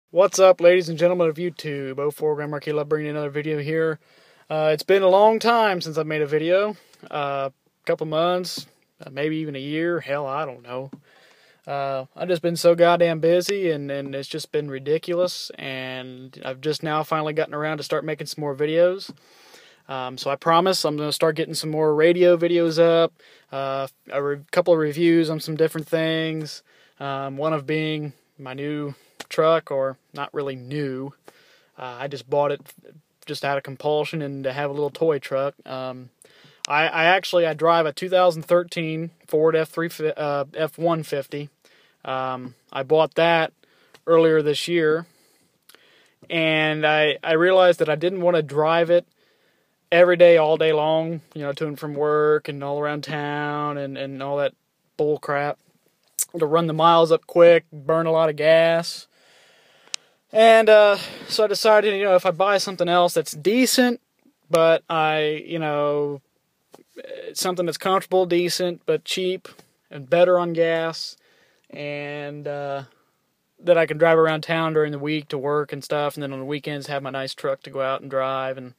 What's up, ladies and gentlemen of YouTube? 04 Grandma Love bringing you another video here. It's been a long time since I've made a video. A couple months, maybe even a year. Hell, I don't know. I've just been so goddamn busy, and it's just been ridiculous. And I've just now finally gotten around to start making some more videos. So I promise I'm going to start getting some more radio videos up. A couple of reviews on some different things. One of being my new truck, or not really new. I just bought it just out of compulsion and to have a little toy truck. I drive a 2013 Ford F-150. I bought that earlier this year, and I realized that I didn't want to drive it every day, all day long, you know, to and from work and all around town and all that bull crap. To run the miles up quick, burn a lot of gas. And so I decided, you know, if I buy something else that's decent, but something that's comfortable, decent, but cheap, and better on gas, and that I can drive around town during the week to work and stuff, and then on the weekends have my nice truck to go out and drive and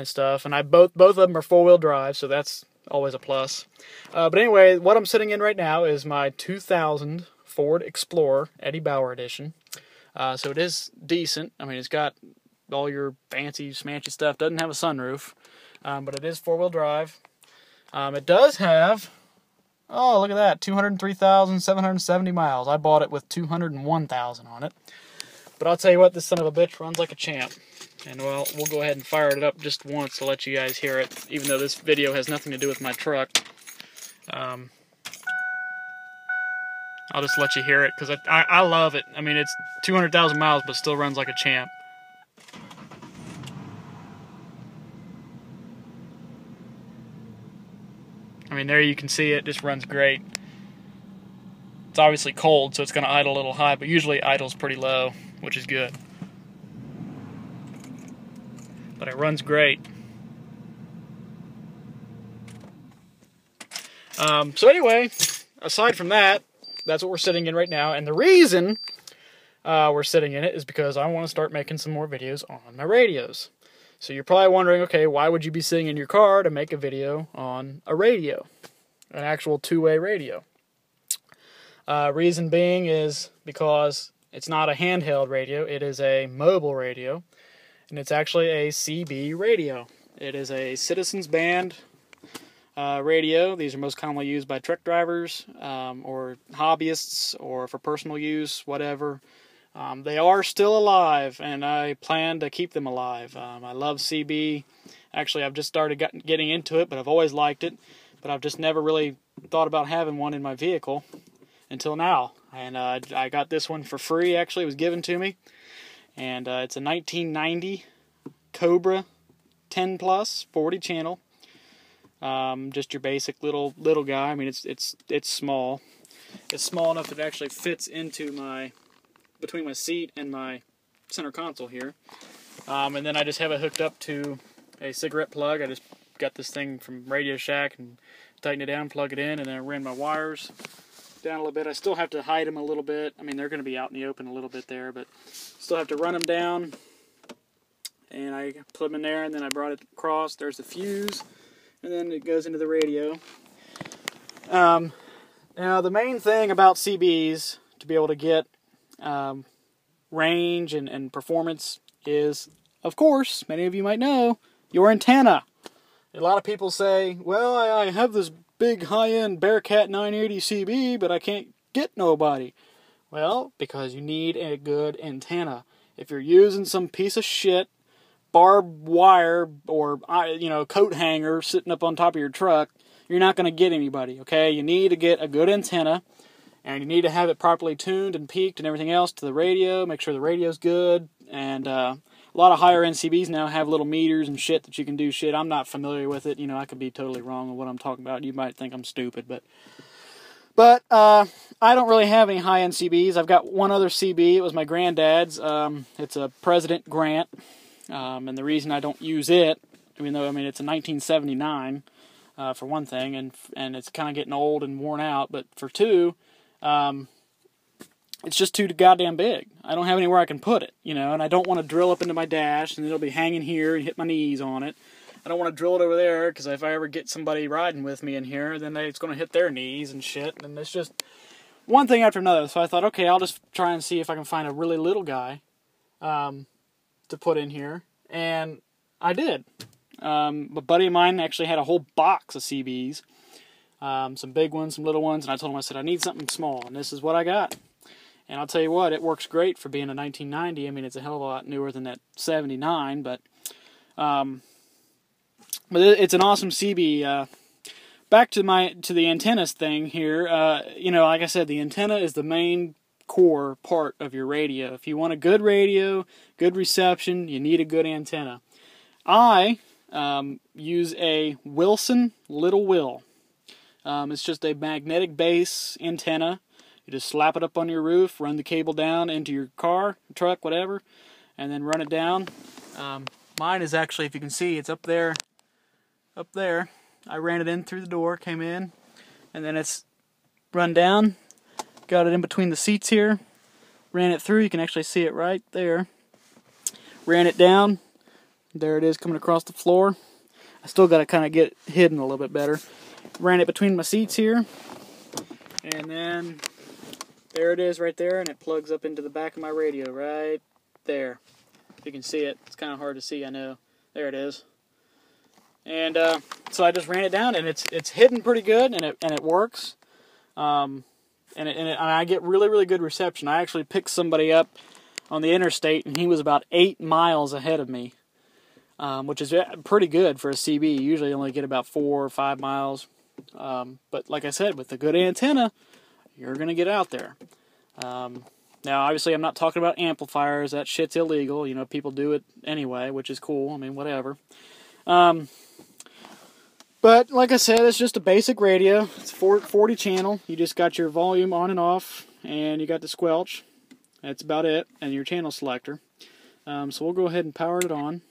stuff. And both of them are four-wheel drive, so that's always a plus. But anyway, what I'm sitting in right now is my 2000 Ford Explorer Eddie Bauer edition. So it is decent. I mean, it's got all your fancy, smanchy stuff. Doesn't have a sunroof, but it is four-wheel drive. It does have, oh, look at that, 203,770 miles. I bought it with 201,000 on it. But I'll tell you what, this son of a bitch runs like a champ. And, well, we'll go ahead and fire it up just once to let you guys hear it, even though this video has nothing to do with my truck. I'll just let you hear it, because I love it. I mean, it's 200,000 miles, but still runs like a champ. I mean, there you can see it just runs great. It's obviously cold, so it's going to idle a little high, but usually it idles pretty low, which is good. But it runs great. So anyway, aside from that, that's what we're sitting in right now. And the reason we're sitting in it is because I want to start making some more videos on my radios. So you're probably wondering, okay, why would you be sitting in your car to make a video on a radio? An actual two-way radio. Reason being is because it's not a handheld radio. It is a mobile radio. And it's actually a CB radio. It is a citizens band radio. These are most commonly used by truck drivers or hobbyists or for personal use, whatever. They are still alive, and I plan to keep them alive. I love CB. Actually, I've just started getting into it, but I've always liked it. But I've just never really thought about having one in my vehicle until now. And I got this one for free, actually. It was given to me. And it's a 1990 Cobra 10 plus 40 channel. Just your basic little guy. I mean, it's small. It's small enough that it actually fits into between my seat and my center console here. And then I just have it hooked up to a cigarette plug. I just got this thing from Radio Shack and tighten it down, plug it in, and then I ran my wires down a little bit. I still have to hide them a little bit. I mean, they're going to be out in the open a little bit there, but still have to run them down. And I put them in there, and then I brought it across. There's the fuse, and then it goes into the radio. Now, the main thing about CBs to be able to get range and performance is, of course, many of you might know, your antenna. A lot of people say, well, I have this big high-end Bearcat 980 CB, but I can't get nobody. Well, because you need a good antenna. If you're using some piece of shit barbed wire or coat hanger sitting up on top of your truck, you're not going to get anybody, okay? You need to get a good antenna, and you need to have it properly tuned and peaked and everything else to the radio. Make sure the radio's good, and a lot of higher-end CBs now have little meters and shit that you can do shit. I'm not familiar with it. You know, I could be totally wrong on what I'm talking about. You might think I'm stupid, but I don't really have any high-end CBs. I've got one other CB. It was my granddad's. It's a President Grant, and the reason I don't use it, even though, I mean, it's a 1979, for one thing, and it's kind of getting old and worn out, but for two, it's just too goddamn big. I don't have anywhere I can put it, you know, and I don't want to drill up into my dash and it'll be hanging here and hit my knees on it. I don't want to drill it over there because if I ever get somebody riding with me in here, then it's going to hit their knees and shit. And it's just one thing after another. So I thought, okay, I'll just try and see if I can find a really little guy to put in here. And I did. A buddy of mine actually had a whole box of CBs. Some big ones, some little ones. And I told him, I said, I need something small. And this is what I got. And I'll tell you what, it works great for being a 1990. I mean, it's a hell of a lot newer than that 79, but it's an awesome CB. Back to the antennas thing here. You know, like I said, the antenna is the main core part of your radio. If you want a good radio, good reception, you need a good antenna. I use a Wilson Little Will. It's just a magnetic base antenna. You just slap it up on your roof, run the cable down into your car, truck, whatever, and then run it down. Mine is actually, if you can see, it's up there. Up there. I ran it in through the door, came in, and then it's run down. Got it in between the seats here. Ran it through. You can actually see it right there. Ran it down. There it is coming across the floor. I still got to kind of get it hidden a little bit better. Ran it between my seats here. And then there it is right there, and it plugs up into the back of my radio right there. You can see it. It's kind of hard to see, I know. There it is. And so I just ran it down, and it's hidden pretty good, and it works. And I get really good reception. I actually picked somebody up on the interstate, and he was about 8 miles ahead of me, which is pretty good for a CB. You usually only get about 4 or 5 miles. But like I said, with a good antenna, you're going to get out there. Now, obviously, I'm not talking about amplifiers. That shit's illegal. You know, people do it anyway, which is cool. I mean, whatever. But, like I said, it's just a basic radio. It's 40 channel. You just got your volume on and off, and you got the squelch. That's about it, and your channel selector. So we'll go ahead and power it on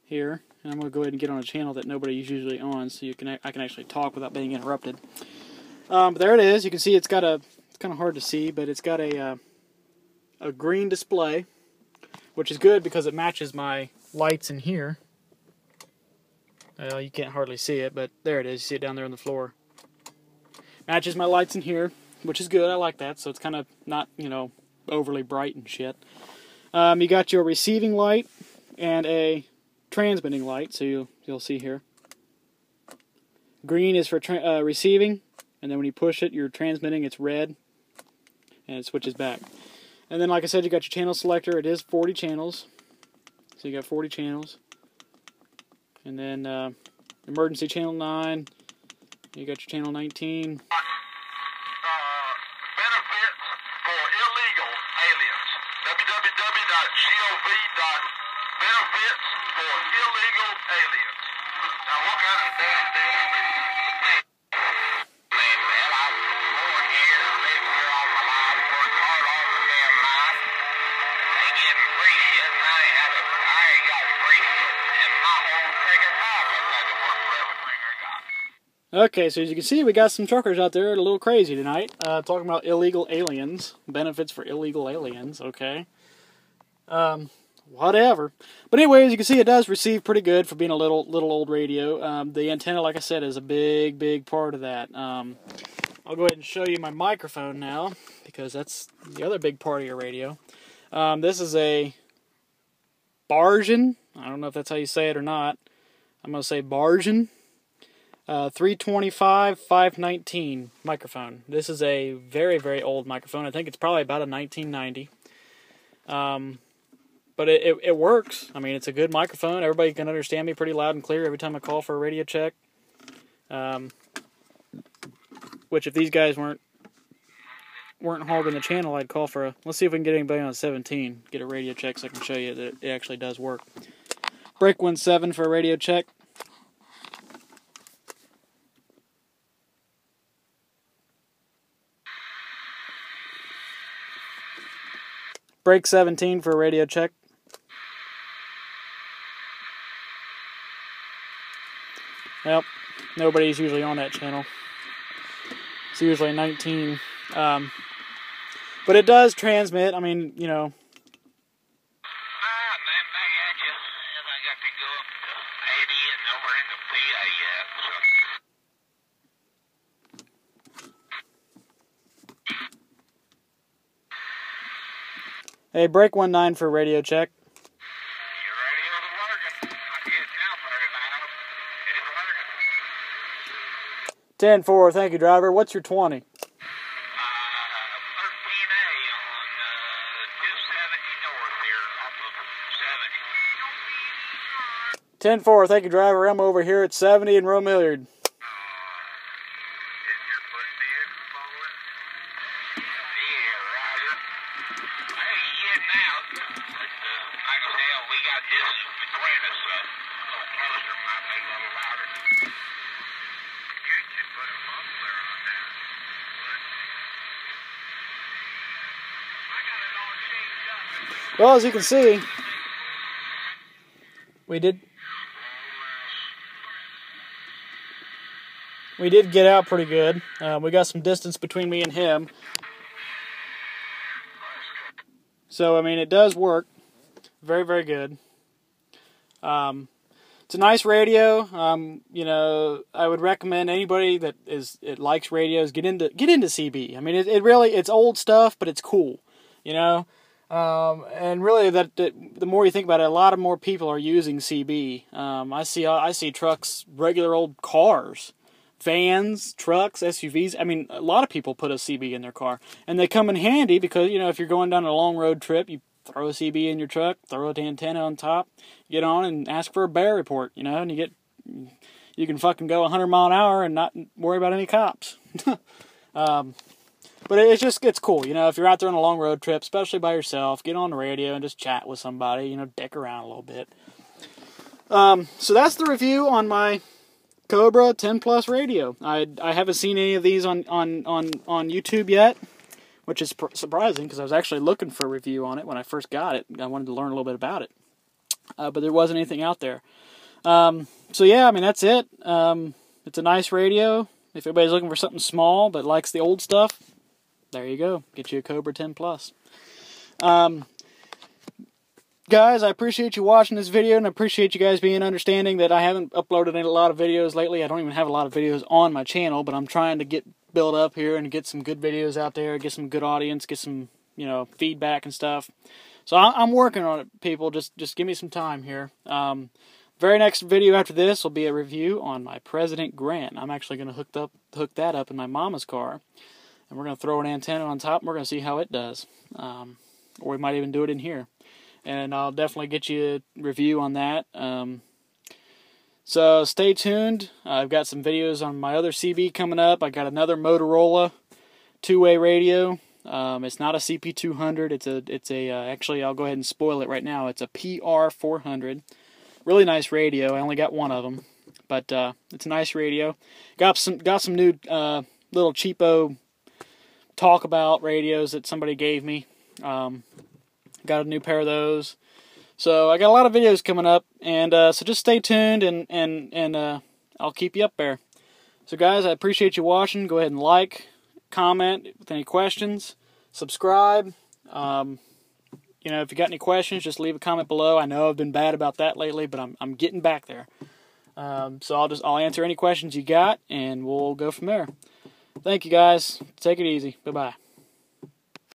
here. And I'm going to go ahead and get on a channel that nobody's usually on, so I can actually talk without being interrupted. But there it is. You can see it's got it's kind of hard to see, but it's got a green display, which is good because it matches my lights in here. Well, you can't hardly see it, but there it is. You see it down there on the floor. Matches my lights in here, which is good. I like that, so it's kind of not, you know, overly bright and shit. You got your receiving light and a transmitting light, so you'll see here. Green is for receiving, and then when you push it, you're transmitting. It's red, and it switches back. And then, like I said, you got your channel selector. It is 40 channels, so you got 40 channels. And then emergency channel 9. You got your channel 19. Benefits for illegal aliens. www.gov.benefitsforillegalaliens. Now, what kind of damn thing is this? Well, I'm born here, lived here all my life, worked hard all the damn life. They give me free shit, and I ain't got free shit. And my whole freaking life, I've had to work for everything I got. Okay, so as you can see, we got some truckers out there a little crazy tonight, talking about illegal aliens, benefits for illegal aliens, okay. Whatever. But anyway, as you can see, it does receive pretty good for being a little old radio. The antenna, like I said, is a big part of that. I'll go ahead and show you my microphone now, because that's the other big part of your radio. This is a Bargen. I don't know if that's how you say it or not. I'm going to say Bargen. 325 519 microphone. This is a very old microphone. I think it's probably about a 1990. But it works. I mean, it's a good microphone. Everybody can understand me pretty loud and clear every time I call for a radio check. Which, if these guys weren't hogging the channel, I'd call for a... Let's see if we can get anybody on a 17. Get a radio check so I can show you that it actually does work. Break 17 for a radio check. Break 17 for a radio check. Well, nobody's usually on that channel. It's usually 19. But it does transmit. I mean, you know. Man, back at you. And I got to go up to 80 and over into PA yet, so. Hey, break 19 for radio check. Your radio's working. I get now very loud. It's working. 10-4, thank you, driver. What's your 20? 13A on 270 north here, off of 70. 10-4, thank you, driver. I'm over here at 70 in Romilliard. Is your foot vehicle following? Yeah, Roger. Hey, you getting out? But, like I said, we got distance between us, so a little closer might be a little louder. You should put a muffler on there. I got it all changed up. Well, as you can see, we did get out pretty good. We got some distance between me and him. So, I mean, it does work. Very, very good. It's a nice radio. You know, I would recommend anybody that likes radios get into CB. I mean, it's old stuff, but it's cool. You know, and really the more you think about it, a lot of more people are using CB. I see trucks, regular old cars, vans, trucks, SUVs. I mean, a lot of people put a CB in their car, and they come in handy because, you know, if you're going down a long road trip, you throw a CB in your truck, throw an antenna on top, get on and ask for a bear report, you know, and you can fucking go 100 mile an hour and not worry about any cops. But it's cool, you know, if you're out there on a long road trip, especially by yourself, get on the radio and just chat with somebody, you know, dick around a little bit. So that's the review on my Cobra 10 Plus radio. I haven't seen any of these on YouTube yet, which is surprising because I was actually looking for a review on it when I first got it. I wanted to learn a little bit about it, but there wasn't anything out there. So yeah, I mean, that's it. It's a nice radio. If anybody's looking for something small but likes the old stuff, there you go. Get you a Cobra 10 Plus. Guys, I appreciate you watching this video, and I appreciate you guys being understanding that I haven't uploaded a lot of videos lately. I don't even have a lot of videos on my channel, but I'm trying to get built up here and get some good videos out there, get some good audience, get some, you know, feedback and stuff. So I'm working on it, people. Just give me some time here. Very next video after this will be a review on my President Grant. I'm actually going to hook that up in my mama's car, and we're going to throw an antenna on top, and we're going to see how it does. Or we might even do it in here. And I'll definitely get you a review on that. So stay tuned. I've got some videos on my other CB coming up. I got another Motorola two-way radio. It's not a CP200. It's a actually, I'll go ahead and spoil it right now. It's a PR400. Really nice radio. I only got one of them, but it's a nice radio. Got some new little cheapo talk about radios that somebody gave me. Got a new pair of those. So I got a lot of videos coming up, and so just stay tuned, and I'll keep you up there. So guys, I appreciate you watching. Go ahead and like, comment with any questions, subscribe. You know, if you got any questions, just leave a comment below. I know I've been bad about that lately, but I'm getting back there. So I'll answer any questions you got, and we'll go from there. Thank you guys. Take it easy. Bye bye.